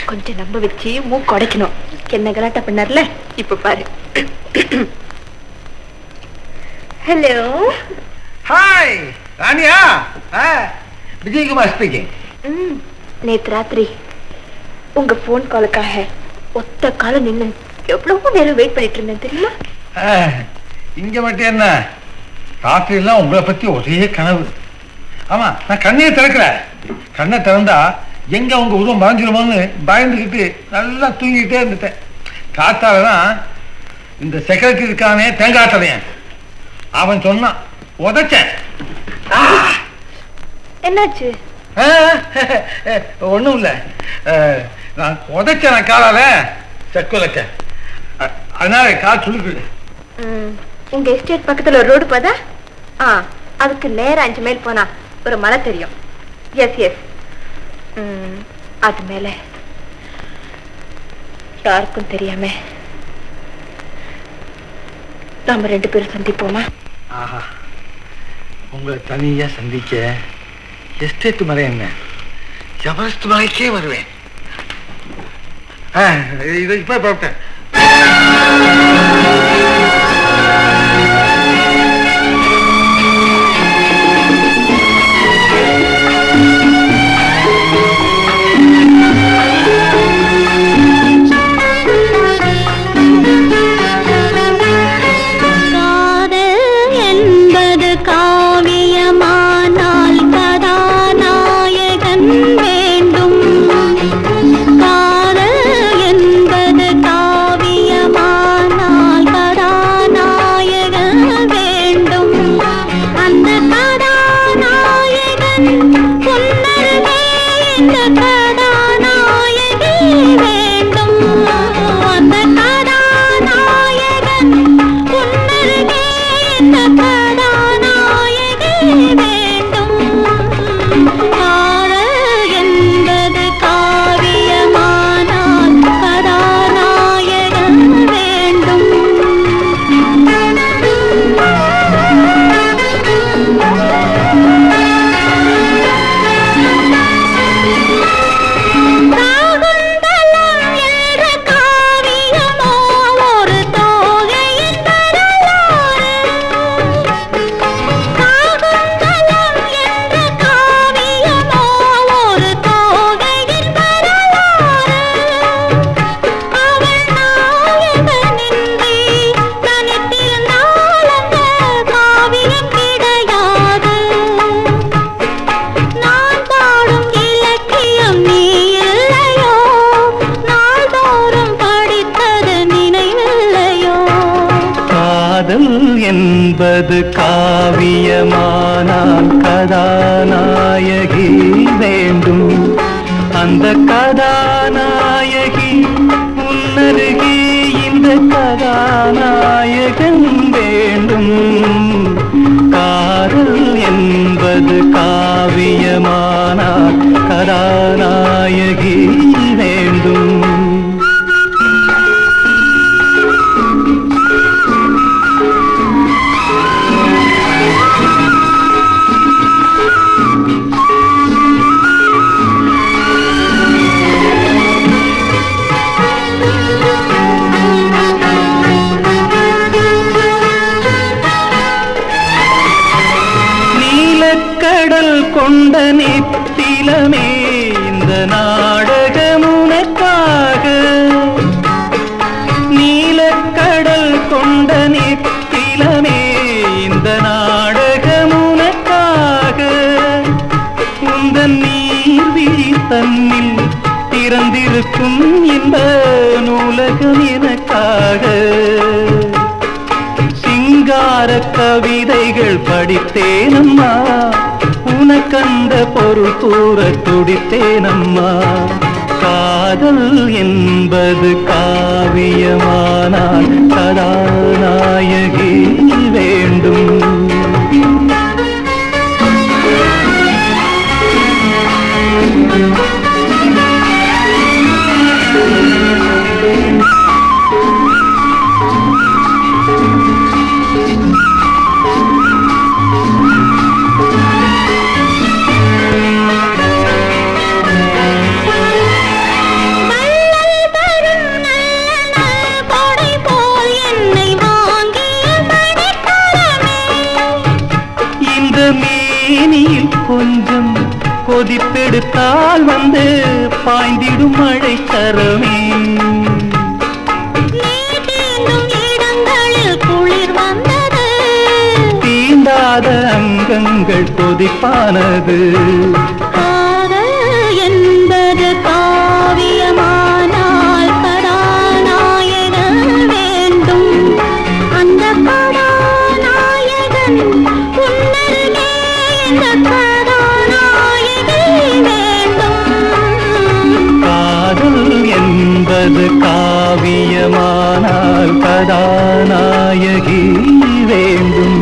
கொஞ்சம் நம்ப வச்சு மூக்கு உடைக்கணும். என்ன கலாட்டா பண்ணார்ல, இப்ப பாரு. ஹலோ. ஹாய் ராணியா. விஜயகுமார் ஸ்பீக்கிங். நேத்து ராத்திரி உங்க போன் காலுக்காக ஒத்த காலம் நின்று எவ்வளவு நேரம் வெயிட் பண்ணிட்டு இருந்தேன் தெரியுமா? இங்க மட்டும் என்ன, ராத்திரி எல்லாம் உங்களை பத்தி ஒரே கனவு. ஆமா, நான் கண்ணையே திறக்கல. கண்ணை திறந்தா எங்க உங்க உருவம் மறைஞ்சிருமோன்னு பயந்துக்கிட்டு நல்லா தூங்கிட்டே இருந்துட்டேன். காத்தாலதான் இந்த செக்ரட்டரி இருக்கானே தேங்காத்தலையன், அவன் சொன்னான், உதைச்சேன். என்னாச்சு? ஒண்ணும் இல்ல, நான் உதைச்சேன் காலால செக்குலக்க, அதனால கால் சுழுக்குது. உங்க எஸ்டேட் பக்கத்துல ஒரு ரோடு போதா? அதுக்கு நேரம் 5 மைல் போனா ஒரு மலை தெரியும். எஸ் எஸ், அது மேல யாருக்கும் தெரியாம நாம 2 பேரும் சந்திப்போமா? ஆஹா, உங்களை தனியா சந்திக்க எஸ்டேட் மலை என்ன, எவரெஸ்ட் மலைக்கே வருவேன். இதை இப்ப பார்த்தேன். என்பது காவியமானால் கதாநாயகி வேண்டும். அந்த கதாநாயகி முன்னருகே இந்த கதாநாயகன் வேண்டும். காதல் என்பது காவியமானால் கதாநாயகி வேண்டும். கடல் கொண்ட நித்திலமே இந்த நாடகம் உனக்காக. நீலக்கடல் கொண்ட நித்திலமே இந்த நாடகம் உனக்காக. உந்தன் நீர்விழி தன்னில் திறந்திருக்கும் இந்த நூலகம் எனக்காக. சிங்கார கவிதைகள் படித்தேனம்மா, உனக்கந்த பொருள் கூற துடித்தேனம்மா. காதல் என்பது காவியமானால் கதாநாயகி வேண்டும். மேனியில் கொஞ்சம் கொதிப்பெடுத்தால் வந்து பாய்ந்திடும் மழை கரமே. இடங்களில் குளிர் வந்தது, தீண்டாத அங்கங்கள் கொதிப்பானது. காதல் என்பது காவியமானால் கதாநாயகன் வேண்டும். அந்த கதாநாயகன் உன்னருகே இந்த கதாநாயகி வேண்டும். காதல் என்பது காவியமானால் கதாநாயகி வேண்டும்.